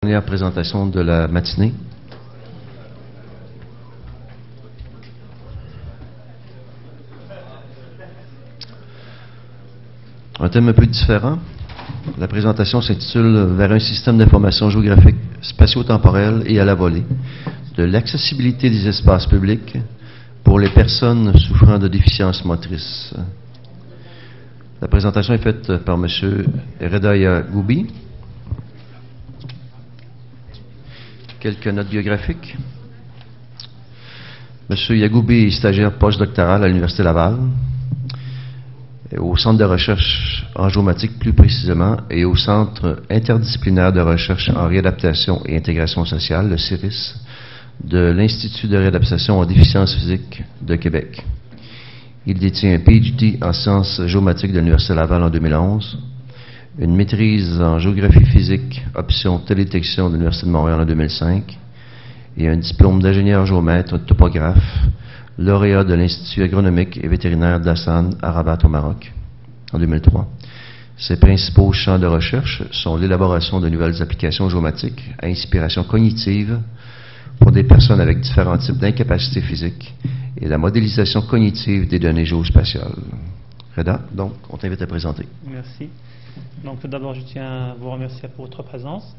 dernière présentation de la matinée. Un thème un peu différent. La présentation s'intitule « Vers un système d'information géographique spatio-temporel et à la volée, de l'accessibilité des espaces publics pour les personnes souffrant de déficience motrice ». La présentation est faite par M. Reda Yagoubi. Quelques notes biographiques. M. Yagoubi est stagiaire postdoctoral à l'Université Laval, au Centre de recherche en géomatique plus précisément, et au Centre interdisciplinaire de recherche en réadaptation et intégration sociale, le CIRIS, de l'Institut de réadaptation en déficience physique de Québec. Il détient un PhD en sciences géomatiques de l'Université Laval en 2011, une maîtrise en géographie physique, option télédétection de l'Université de Montréal en 2005, et un diplôme d'ingénieur géomètre topographe, lauréat de l'Institut agronomique et vétérinaire d'Hassan à Rabat au Maroc en 2003. Ses principaux champs de recherche sont l'élaboration de nouvelles applications géomatiques à inspiration cognitive pour des personnes avec différents types d'incapacités physiques et la modélisation cognitive des données géospatiales. Reda, donc, on t'invite à présenter. Merci. Donc, tout d'abord, je tiens à vous remercier pour votre présence.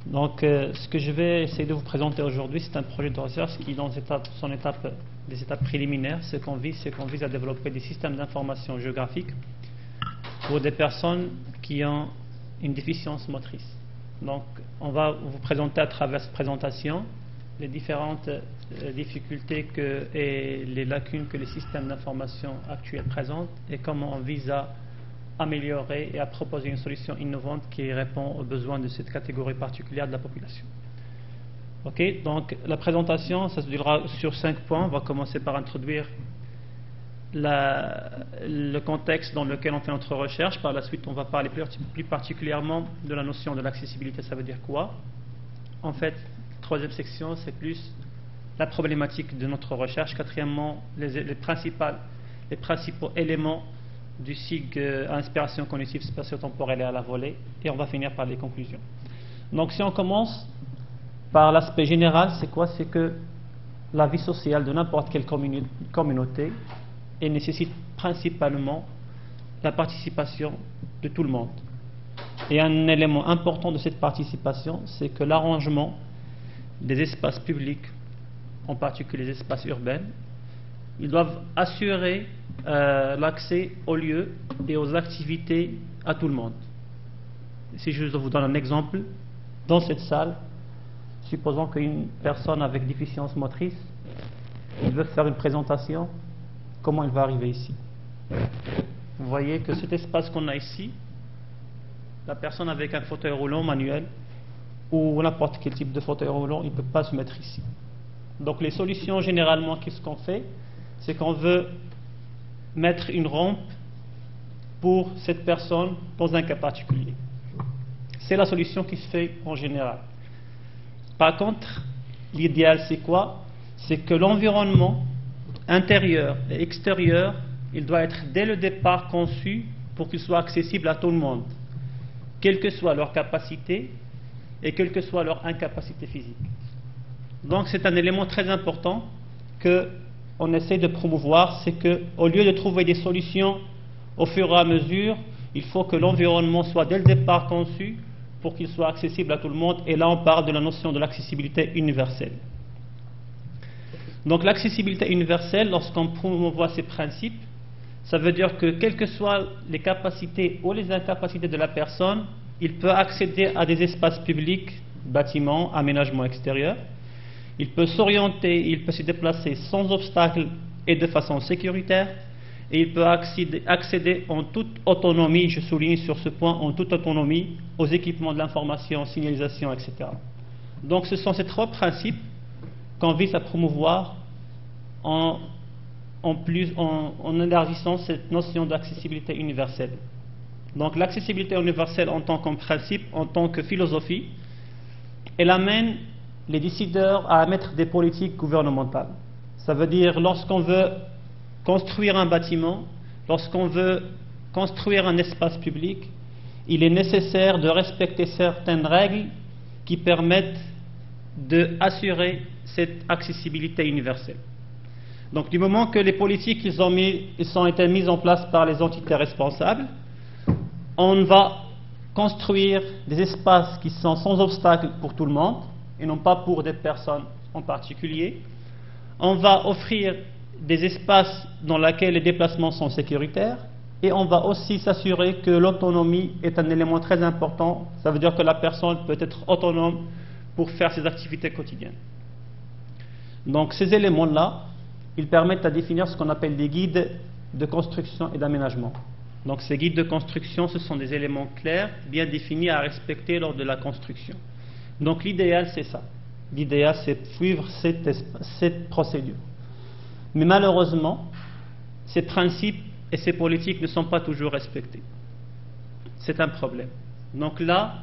Donc, ce que je vais essayer de vous présenter aujourd'hui, c'est un projet de recherche qui, dans des étapes préliminaires, ce qu'on vise à développer des systèmes d'information géographique pour des personnes qui ont une déficience motrice. Donc, on va vous présenter à travers cette présentation les différentes difficultés et les lacunes que les systèmes d'information actuels présentent et comment on vise à améliorer et à proposer une solution innovante qui répond aux besoins de cette catégorie particulière de la population. Ok, donc la présentation, ça se durera sur 5 points. On va commencer par introduire le contexte dans lequel on fait notre recherche. Par la suite, on va parler plus particulièrement de la notion de l'accessibilité. Ça veut dire quoi? En fait, troisième section, c'est plus la problématique de notre recherche. Quatrièmement, les principaux éléments du SIG à inspiration cognitive spatio-temporelle et à la volée, et on va finir par les conclusions. Donc si on commence par l'aspect général, c'est quoi? C'est que la vie sociale de n'importe quelle communauté elle nécessite principalement la participation de tout le monde. Et un élément important de cette participation, c'est que l'arrangement des espaces publics, en particulier les espaces urbains, ils doivent assurer l'accès aux lieux et aux activités à tout le monde. Si je vous donne un exemple, dans cette salle, supposons qu'une personne avec déficience motrice, il veut faire une présentation, comment il va arriver ici? Vous voyez que cet espace qu'on a ici, la personne avec un fauteuil roulant manuel ou n'importe quel type de fauteuil roulant, il ne peut pas se mettre ici. Donc les solutions généralement, qu'est-ce qu'on fait? C'est qu'on veut mettre une rampe pour cette personne dans un cas particulier. C'est la solution qui se fait en général. Par contre, l'idéal c'est quoi? C'est que l'environnement intérieur et extérieur, il doit être dès le départ conçu pour qu'il soit accessible à tout le monde, quelle que soit leur capacité et quelle que soit leur incapacité physique. Donc c'est un élément très important qu'on essaie de promouvoir, c'est qu'au lieu de trouver des solutions au fur et à mesure, il faut que l'environnement soit dès le départ conçu pour qu'il soit accessible à tout le monde, et là on parle de la notion de l'accessibilité universelle. Donc l'accessibilité universelle, lorsqu'on promouvoit ces principes, ça veut dire que quelles que soient les capacités ou les incapacités de la personne, il peut accéder à des espaces publics, bâtiments, aménagements extérieurs. Il peut s'orienter, il peut se déplacer sans obstacle et de façon sécuritaire, et il peut accéder en toute autonomie, je souligne sur ce point, en toute autonomie, aux équipements de l'information, signalisation, etc. Donc ce sont ces trois principes qu'on vise à promouvoir en élargissant cette notion d'accessibilité universelle. Donc l'accessibilité universelle en tant que principe, en tant que philosophie, elle amène les décideurs à émettre des politiques gouvernementales. Ça veut dire lorsqu'on veut construire un bâtiment, lorsqu'on veut construire un espace public, il est nécessaire de respecter certaines règles qui permettent d'assurer cette accessibilité universelle. Donc du moment que les politiques ils ont été mises en place par les entités responsables, on va construire des espaces qui sont sans obstacle pour tout le monde et non pas pour des personnes en particulier. On va offrir des espaces dans lesquels les déplacements sont sécuritaires et on va aussi s'assurer que l'autonomie est un élément très important. Ça veut dire que la personne peut être autonome pour faire ses activités quotidiennes. Donc ces éléments-là, ils permettent de définir ce qu'on appelle des guides de construction et d'aménagement. Donc ces guides de construction, ce sont des éléments clairs, bien définis à respecter lors de la construction. Donc l'idéal, c'est ça. L'idéal, c'est suivre cette procédure. Mais malheureusement, ces principes et ces politiques ne sont pas toujours respectés. C'est un problème. Donc là,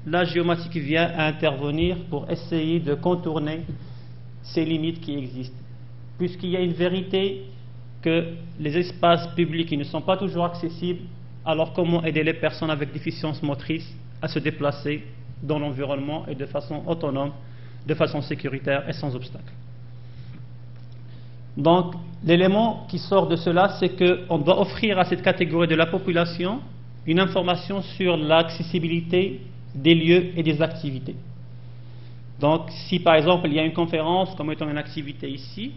la géomatique vient à intervenir pour essayer de contourner ces limites qui existent. Puisqu'il y a une vérité que les espaces publics ne sont pas toujours accessibles, alors comment aider les personnes avec déficience motrice à se déplacer dans l'environnement et de façon autonome, de façon sécuritaire et sans obstacle. Donc l'élément qui sort de cela, c'est qu'on doit offrir à cette catégorie de la population une information sur l'accessibilité des lieux et des activités. Donc si par exemple il y a une conférence comme étant une activité ici,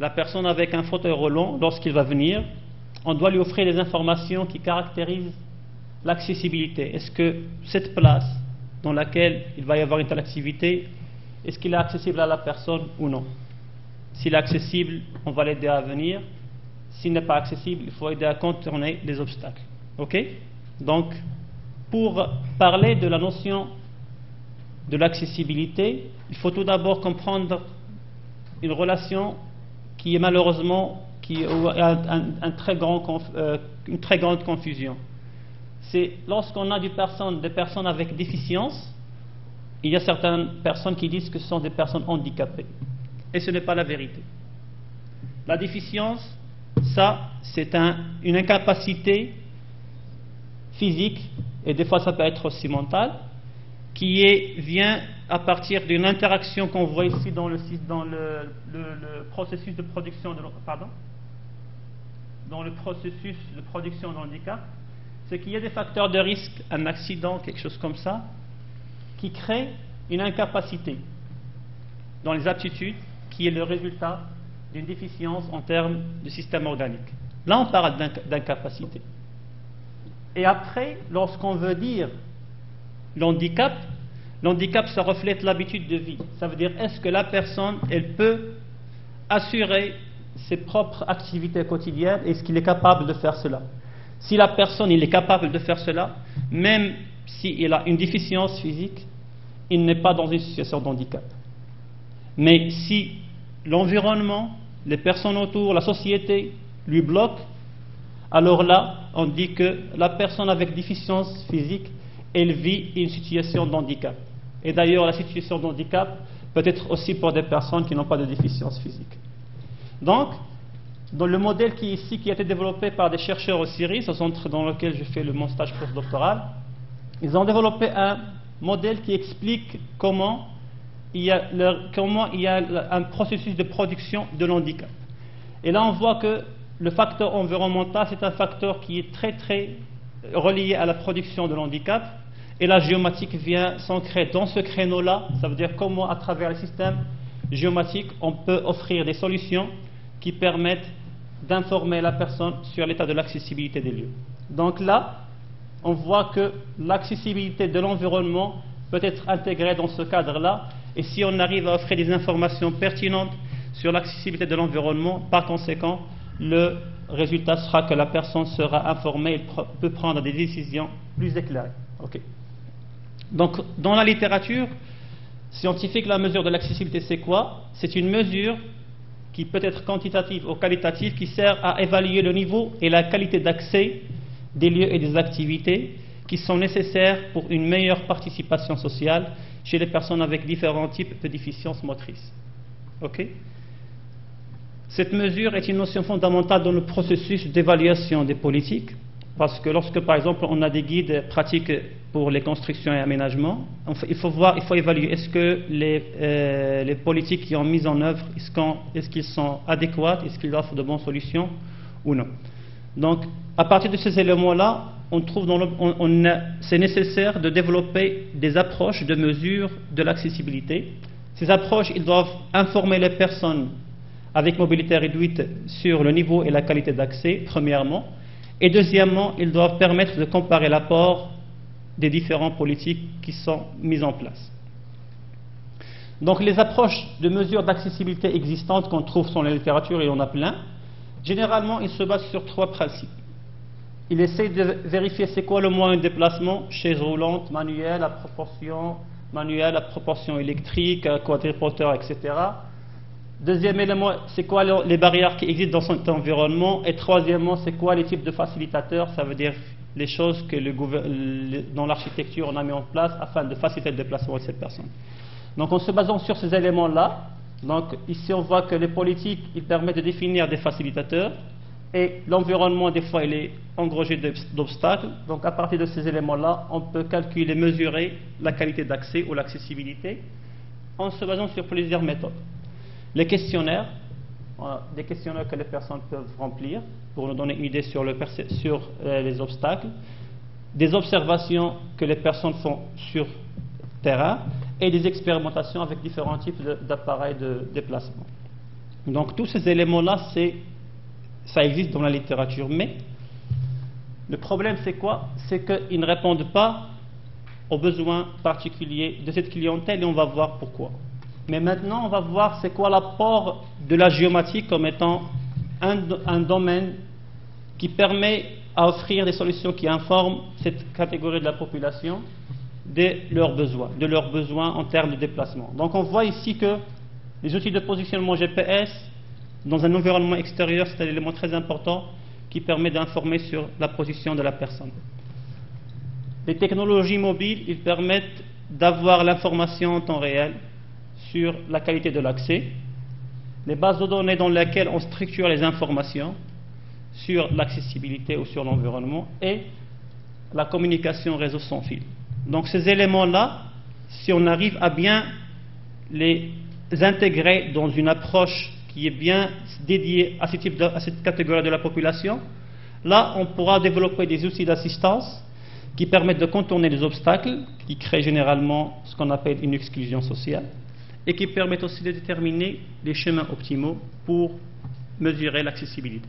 la personne avec un fauteuil roulant, lorsqu'il va venir, on doit lui offrir des informations qui caractérisent l'accessibilité. Est-ce que cette place dans laquelle il va y avoir une telle activité, est-ce qu'il est accessible à la personne ou non? S'il est accessible, on va l'aider à venir. S'il n'est pas accessible, il faut aider à contourner les obstacles. Ok? Donc, pour parler de la notion de l'accessibilité, il faut tout d'abord comprendre une relation qui est malheureusement une très grande confusion. C'est lorsqu'on a des personnes avec déficience, il y a certaines personnes qui disent que ce sont des personnes handicapées. Et ce n'est pas la vérité. La déficience, ça, c'est une incapacité physique, et des fois ça peut être aussi mentale, qui vient à partir d'une interaction qu'on voit ici dans le processus de production dans le processus de production de handicap, c'est qu'il y a des facteurs de risque, un accident, quelque chose comme ça, qui crée une incapacité dans les aptitudes qui est le résultat d'une déficience en termes de système organique. Là, on parle d'incapacité. Et après, lorsqu'on veut dire l'handicap, ça reflète l'habitude de vie. Ça veut dire, est-ce que la personne, elle peut assurer ses propres activités quotidiennes, est-ce qu'il est capable de faire cela? Si la personne, il est capable de faire cela, même s'il a une déficience physique, il n'est pas dans une situation de handicap. Mais si l'environnement, les personnes autour, la société lui bloquent, alors là, on dit que la personne avec déficience physique, elle vit une situation de handicap. Et d'ailleurs, la situation de handicap peut être aussi pour des personnes qui n'ont pas de déficience physique. Donc, dans le modèle qui a été développé par des chercheurs au CIRIS, au centre dans lequel je fais mon stage postdoctoral, ils ont développé un modèle qui explique comment il y a un processus de production de l'handicap. Et là, on voit que le facteur environnemental, c'est un facteur qui est très très relié à la production de l'handicap. Et la géomatique vient s'ancrer dans ce créneau-là. Ça veut dire comment, à travers le système géomatique, on peut offrir des solutions qui permettent d'informer la personne sur l'état de l'accessibilité des lieux. Donc là, on voit que l'accessibilité de l'environnement peut être intégrée dans ce cadre-là. Et si on arrive à offrir des informations pertinentes sur l'accessibilité de l'environnement, par conséquent, le résultat sera que la personne sera informée et peut prendre des décisions plus éclairées. Okay. Donc, dans la littérature scientifique, la mesure de l'accessibilité, c'est quoi? C'est une mesure qui peut être quantitative ou qualitative, qui sert à évaluer le niveau et la qualité d'accès des lieux et des activités qui sont nécessaires pour une meilleure participation sociale chez les personnes avec différents types de déficiences motrices. Ok? Cette mesure est une notion fondamentale dans le processus d'évaluation des politiques, Parce que lorsque, par exemple, on a des guides pratiques pour les constructions et aménagements, il faut évaluer est-ce que les politiques qui ont mis en œuvre, est-ce qu'ils sont adéquats, est-ce qu'ils offrent de bonnes solutions ou non. Donc, à partir de ces éléments-là, on trouve c'est nécessaire de développer des approches de mesure de l'accessibilité. Ces approches, ils doivent informer les personnes avec mobilité réduite sur le niveau et la qualité d'accès, premièrement. Et deuxièmement, ils doivent permettre de comparer l'apport des différentes politiques qui sont mises en place. Donc les approches de mesure d'accessibilité existantes qu'on trouve dans la littérature, et on a plein, généralement ils se basent sur 3 principes. Ils essaient de vérifier c'est quoi le moyen de déplacement, chaise roulante, manuelle, à proportion électrique, quadriporteur, etc. Deuxième élément, c'est quoi les barrières qui existent dans cet environnement. Et troisièmement, c'est quoi les types de facilitateurs, ça veut dire les choses que dans l'architecture on a mis en place afin de faciliter le déplacement de cette personne. Donc en se basant sur ces éléments-là, donc ici on voit que les politiques, ils permettent de définir des facilitateurs et l'environnement des fois il est engrangé d'obstacles. Donc à partir de ces éléments-là, on peut calculer, mesurer la qualité d'accès ou l'accessibilité en se basant sur plusieurs méthodes. Les questionnaires, des questionnaires que les personnes peuvent remplir pour nous donner une idée sur les obstacles, des observations que les personnes font sur terrain et des expérimentations avec différents types d'appareils de déplacement. Donc tous ces éléments-là, ça existe dans la littérature, mais le problème c'est quoi? C'est qu'ils ne répondent pas aux besoins particuliers de cette clientèle et on va voir pourquoi. Mais maintenant, on va voir c'est quoi l'apport de la géométrie comme étant un domaine qui permet à offrir des solutions qui informent cette catégorie de la population de leurs besoins en termes de déplacement. Donc on voit ici que les outils de positionnement GPS dans un environnement extérieur, c'est un élément très important qui permet d'informer sur la position de la personne. Les technologies mobiles, ils permettent d'avoir l'information en temps réel sur la qualité de l'accès, les bases de données dans lesquelles on structure les informations sur l'accessibilité ou sur l'environnement et la communication réseau sans fil. Donc ces éléments-là, si on arrive à bien les intégrer dans une approche qui est bien dédiée à cette catégorie de la population, là on pourra développer des outils d'assistance qui permettent de contourner les obstacles, qui créent généralement ce qu'on appelle une exclusion sociale, et qui permettent aussi de déterminer les chemins optimaux pour mesurer l'accessibilité.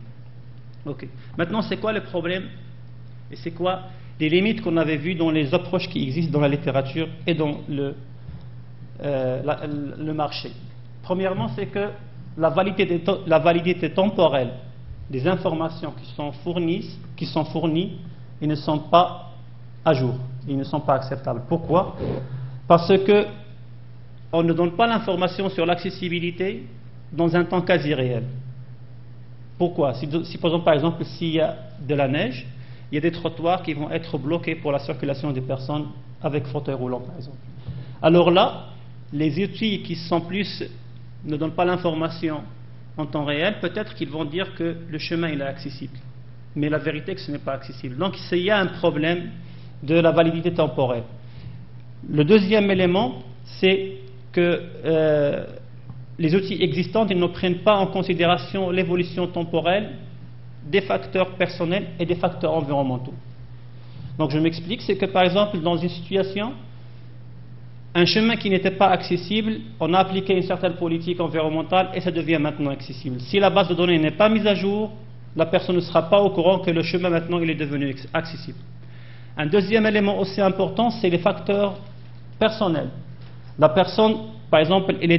Okay. Maintenant, c'est quoi le problème et c'est quoi les limites qu'on avait vues dans les approches qui existent dans la littérature et dans le marché? Premièrement, c'est que la validité temporelle des informations qui sont fournies, ils ne sont pas à jour, ils ne sont pas acceptables. Pourquoi? Parce que on ne donne pas l'information sur l'accessibilité dans un temps quasi réel. Pourquoi? Supposons par exemple s'il y a de la neige, il y a des trottoirs qui vont être bloqués pour la circulation des personnes avec fauteuil roulant par exemple. Alors là, les outils qui ne donnent pas l'information en temps réel, peut-être qu'ils vont dire que le chemin il est accessible. Mais la vérité est que ce n'est pas accessible. Donc il y a un problème de la validité temporelle. Le deuxième élément, c'est que les outils existants ils ne prennent pas en considération l'évolution temporelle des facteurs personnels et des facteurs environnementaux. Donc je m'explique, c'est que par exemple dans une situation, un chemin qui n'était pas accessible, on a appliqué une certaine politique environnementale et ça devient maintenant accessible. Si la base de données n'est pas mise à jour, la personne ne sera pas au courant que le chemin maintenant il est devenu accessible. Un deuxième élément aussi important, c'est les facteurs personnels. La personne, par exemple, elle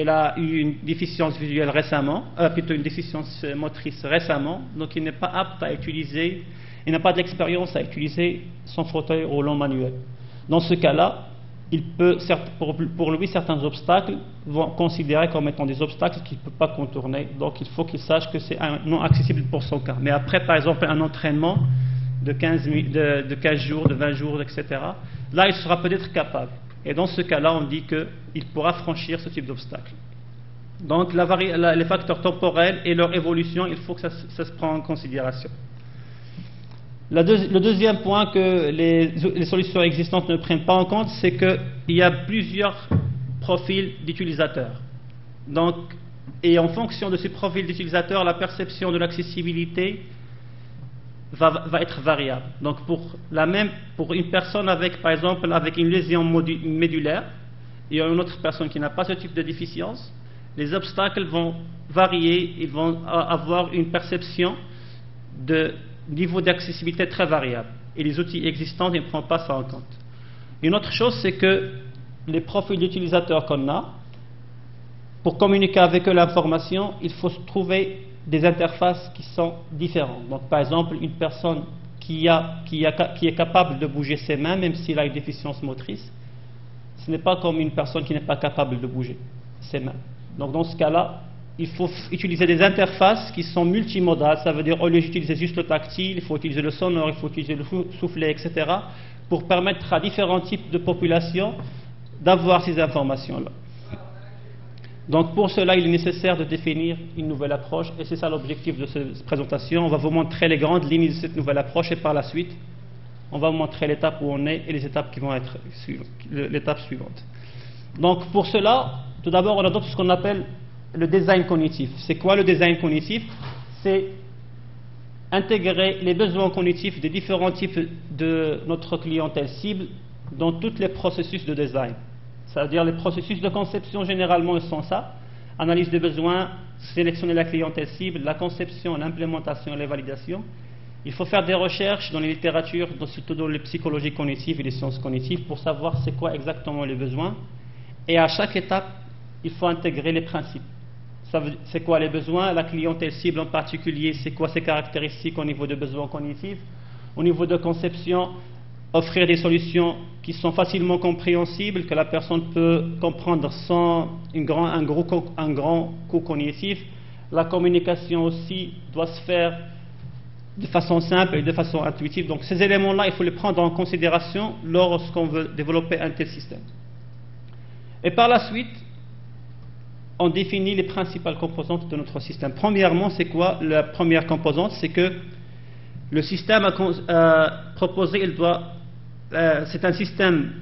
a eu une déficience visuelle récemment, plutôt une déficience motrice récemment, donc il n'est pas apte à utiliser, il n'a pas d'expérience à utiliser son fauteuil roulant manuel. Dans ce cas-là, pour lui, certains obstacles vont considérer comme étant des obstacles qu'il ne peut pas contourner, donc il faut qu'il sache que c'est non accessible pour son cas. Mais après, par exemple, un entraînement de 15 jours, de 20 jours, etc., là, il sera peut-être capable. Et dans ce cas-là, on dit qu'il pourra franchir ce type d'obstacle. Donc les facteurs temporels et leur évolution, il faut que ça se prenne en considération. Le deuxième point que les solutions existantes ne prennent pas en compte, c'est qu'il y a plusieurs profils d'utilisateurs. Donc, et en fonction de ces profils d'utilisateurs, la perception de l'accessibilité va être variable. Donc pour une personne avec, par exemple, avec une lésion médulaire et une autre personne qui n'a pas ce type de déficience, les obstacles vont varier, ils vont avoir une perception de niveau d'accessibilité très variable. Et les outils existants ne prennent pas ça en compte. Une autre chose, c'est que les profils d'utilisateurs qu'on a, pour communiquer avec eux l'information, il faut trouver des interfaces qui sont différentes. Donc, par exemple, une personne qui est capable de bouger ses mains, même s'il a une déficience motrice, ce n'est pas comme une personne qui n'est pas capable de bouger ses mains. Donc, dans ce cas-là, il faut utiliser des interfaces qui sont multimodales. Ça veut dire, au lieu d'utiliser juste le tactile, il faut utiliser le sonore, il faut utiliser le soufflet, etc., pour permettre à différents types de populations d'avoir ces informations-là. Donc pour cela, il est nécessaire de définir une nouvelle approche, et c'est ça l'objectif de cette présentation. On va vous montrer les grandes lignes de cette nouvelle approche, et par la suite, on va vous montrer l'étape où on est et les étapes qui vont être l'étape suivante. Donc pour cela, tout d'abord, on adopte ce qu'on appelle le design cognitif. C'est quoi le design cognitif? C'est intégrer les besoins cognitifs des différents types de notre clientèle cible dans tous les processus de design. C'est-à-dire les processus de conception, généralement, ils sont ça: analyse des besoins, sélectionner la clientèle cible, la conception, l'implémentation et la validation. Il faut faire des recherches dans les littératures, surtout dans les psychologies cognitives et les sciences cognitives, pour savoir c'est quoi exactement les besoins. Et à chaque étape, il faut intégrer les principes. C'est quoi les besoins, la clientèle cible en particulier, c'est quoi ses caractéristiques au niveau de besoins cognitifs. Au niveau de conception, offrir des solutions qui sont facilement compréhensibles, que la personne peut comprendre sans un grand coût cognitif. La communication aussi doit se faire de façon simple et de façon intuitive. Donc ces éléments-là, il faut les prendre en considération lorsqu'on veut développer un tel système. Et par la suite, on définit les principales composantes de notre système. Premièrement, c'est quoi la première composante? C'est que le système proposé, c'est un système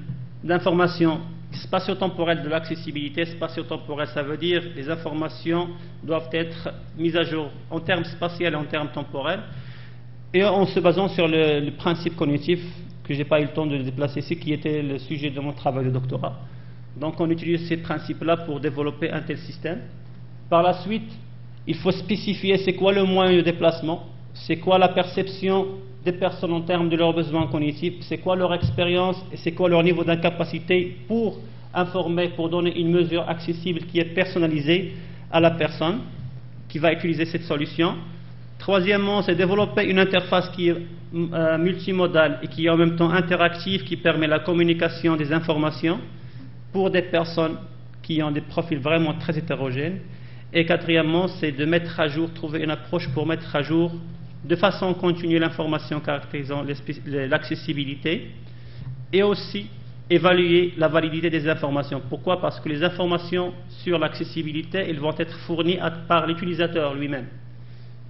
d'information spatio-temporelle de l'accessibilité. Spatio-temporelle, ça veut dire que les informations doivent être mises à jour en termes spatiels et en termes temporels, et en se basant sur le principe cognitif que je n'ai pas eu le temps de déplacer ici, qui était le sujet de mon travail de doctorat. Donc on utilise ces principes-là pour développer un tel système. Par la suite, il faut spécifier c'est quoi le moyen de déplacement, c'est quoi la perception des personnes en termes de leurs besoins cognitifs, c'est quoi leur expérience et c'est quoi leur niveau d'incapacité pour informer, pour donner une mesure accessible qui est personnalisée à la personne qui va utiliser cette solution. Troisièmement, c'est développer une interface qui est multimodale et qui est en même temps interactive, qui permet la communication des informations pour des personnes qui ont des profils vraiment très hétérogènes. Et quatrièmement, c'est de mettre à jour, trouver une approche pour mettre à jour de façon continue l'information caractérisant l'accessibilité, et aussi évaluer la validité des informations. Pourquoi? Parce que les informations sur l'accessibilité, elles vont être fournies par l'utilisateur lui-même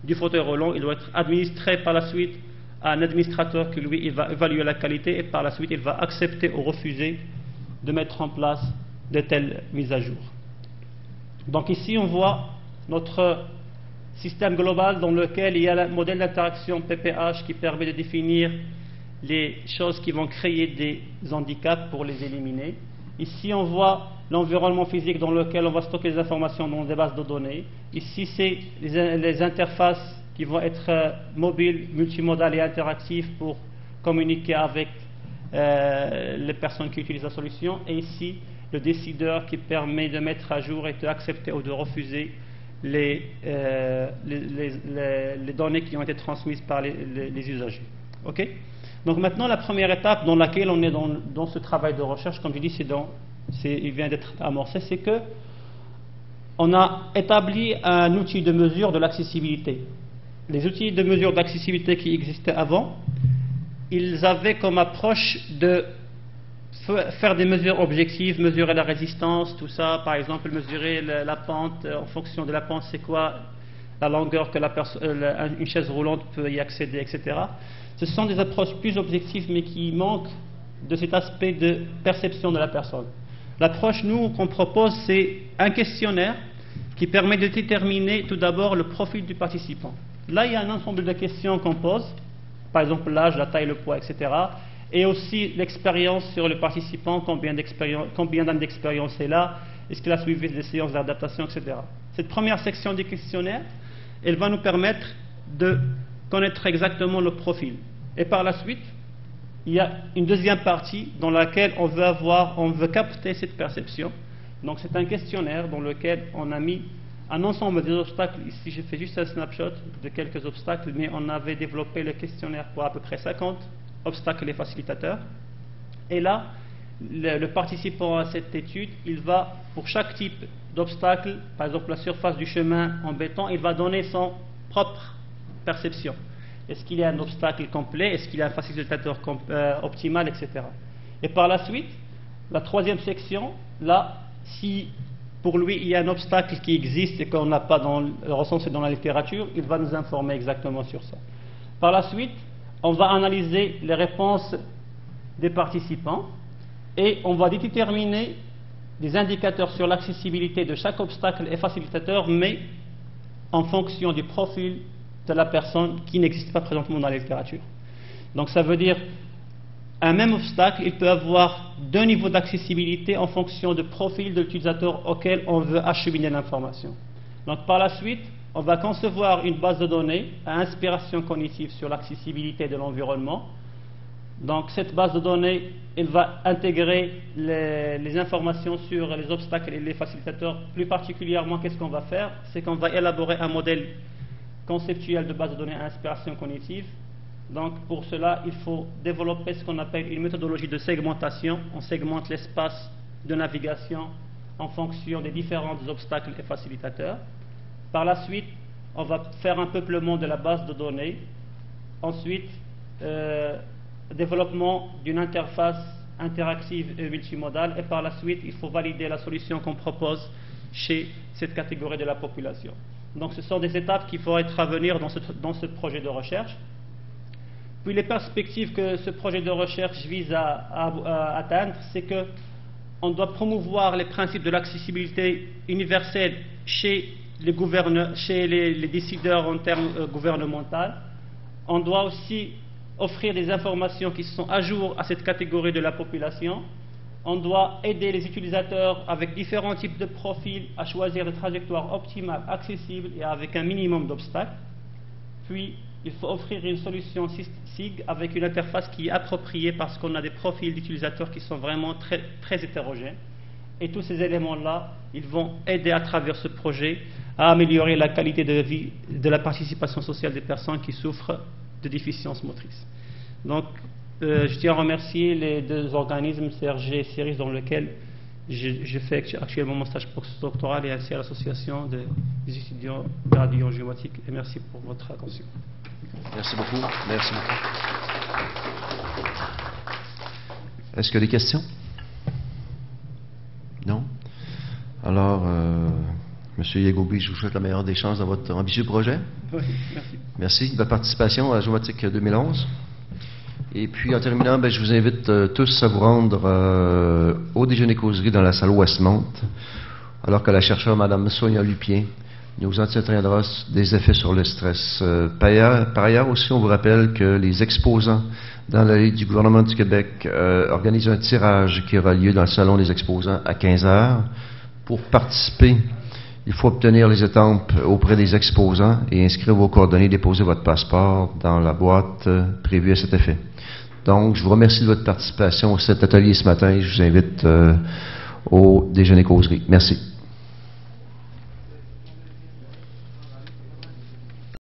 du fauteuil roulant. Il doit être administré par la suite à un administrateur qui lui il va évaluer la qualité, et par la suite il va accepter ou refuser de mettre en place de telles mises à jour. Donc ici on voit notre système global dans lequel il y a le modèle d'interaction PPH qui permet de définir les choses qui vont créer des handicaps pour les éliminer. Ici on voit l'environnement physique dans lequel on va stocker les informations dans des bases de données. Ici c'est les interfaces qui vont être mobiles, multimodales et interactives pour communiquer avec les personnes qui utilisent la solution. Et ici le décideur qui permet de mettre à jour et d'accepter ou de refuser les données qui ont été transmises par les usagers. Ok? Donc maintenant, la première étape dans laquelle on est dans ce travail de recherche, comme je dis, il vient d'être amorcé, c'est que on a établi un outil de mesure de l'accessibilité. Les outils de mesure d'accessibilité qui existaient avant, ils avaient comme approche de faire des mesures objectives, mesurer la résistance, tout ça, par exemple, mesurer la pente, en fonction de la pente, c'est quoi la longueur que une chaise roulante peut y accéder, etc. Ce sont des approches plus objectives, mais qui manquent de cet aspect de perception de la personne. L'approche, nous, qu'on propose, c'est un questionnaire qui permet de déterminer tout d'abord le profil du participant. Là, il y a un ensemble de questions qu'on pose, par exemple l'âge, la taille, le poids, etc. Et aussi l'expérience sur le participant, combien d'années d'expérience est là, est-ce qu'il a suivi des séances d'adaptation, etc. Cette première section du questionnaire, elle va nous permettre de connaître exactement le profil. Et par la suite, il y a une deuxième partie dans laquelle on veut capter cette perception. Donc c'est un questionnaire dans lequel on a mis un ensemble des obstacles. Ici, j'ai fait juste un snapshot de quelques obstacles, mais on avait développé le questionnaire pour à peu près 50 obstacles et facilitateurs. Et là, le participant à cette étude, il va, pour chaque type d'obstacle, par exemple la surface du chemin en béton, il va donner son propre perception. Est-ce qu'il y a un obstacle complet? Est-ce qu'il y a un facilitateur optimal, etc. Et par la suite, la troisième section, là, si pour lui il y a un obstacle qui existe et qu'on n'a pas recensé dans la littérature, il va nous informer exactement sur ça. Par la suite, on va analyser les réponses des participants et on va déterminer des indicateurs sur l'accessibilité de chaque obstacle et facilitateur, mais en fonction du profil de la personne qui n'existe pas présentement dans la littérature. Donc ça veut dire un même obstacle, il peut avoir deux niveaux d'accessibilité en fonction du profil de l'utilisateur auquel on veut acheminer l'information. Donc par la suite, on va concevoir une base de données à inspiration cognitive sur l'accessibilité de l'environnement. Donc cette base de données, elle va intégrer les informations sur les obstacles et les facilitateurs. Plus particulièrement, qu'est-ce qu'on va faire? C'est qu'on va élaborer un modèle conceptuel de base de données à inspiration cognitive. Donc pour cela, il faut développer ce qu'on appelle une méthodologie de segmentation. On segmente l'espace de navigation en fonction des différents obstacles et facilitateurs. Par la suite, on va faire un peuplement de la base de données. Ensuite, développement d'une interface interactive et multimodale. Et par la suite, il faut valider la solution qu'on propose chez cette catégorie de la population. Donc ce sont des étapes qui vont être à venir dans ce projet de recherche. Puis les perspectives que ce projet de recherche vise à atteindre, c'est qu'on doit promouvoir les principes de l'accessibilité universelle chez les décideurs en termes gouvernementaux. On doit aussi offrir des informations qui sont à jour à cette catégorie de la population. On doit aider les utilisateurs avec différents types de profils à choisir des trajectoires optimales, accessibles et avec un minimum d'obstacles. Puis, il faut offrir une solution SIG avec une interface qui est appropriée parce qu'on a des profils d'utilisateurs qui sont vraiment très, très hétérogènes. Et tous ces éléments-là, ils vont aider à travers ce projet à améliorer la qualité de vie de la participation sociale des personnes qui souffrent de déficience motrice. Donc, je tiens à remercier les deux organismes, CRG et CIRIS, dans lesquels je fais actuellement mon stage postdoctoral, et ainsi à l'association des étudiants de radio géomatique. Et merci pour votre attention. Merci beaucoup. Merci beaucoup. Est-ce qu'il y a des questions? Non? Alors, M. Yagoubi, je vous souhaite la meilleure des chances dans votre ambitieux projet. Oui, merci. Merci de votre participation à Géomatique 2011. Et puis, en terminant, je vous invite tous à vous rendre au déjeuner causerie dans la salle Westmont, alors que la chercheure Mme Sonia Lupien nous entretiendra des effets sur le stress. Par ailleurs aussi, on vous rappelle que les exposants dans la Ligue du gouvernement du Québec organisent un tirage qui aura lieu dans le salon des exposants à 15h. Pour participer, il faut obtenir les étampes auprès des exposants et inscrire vos coordonnées, déposer votre passeport dans la boîte prévue à cet effet. Donc, je vous remercie de votre participation à cet atelier ce matin et je vous invite au déjeuner causerie. Merci.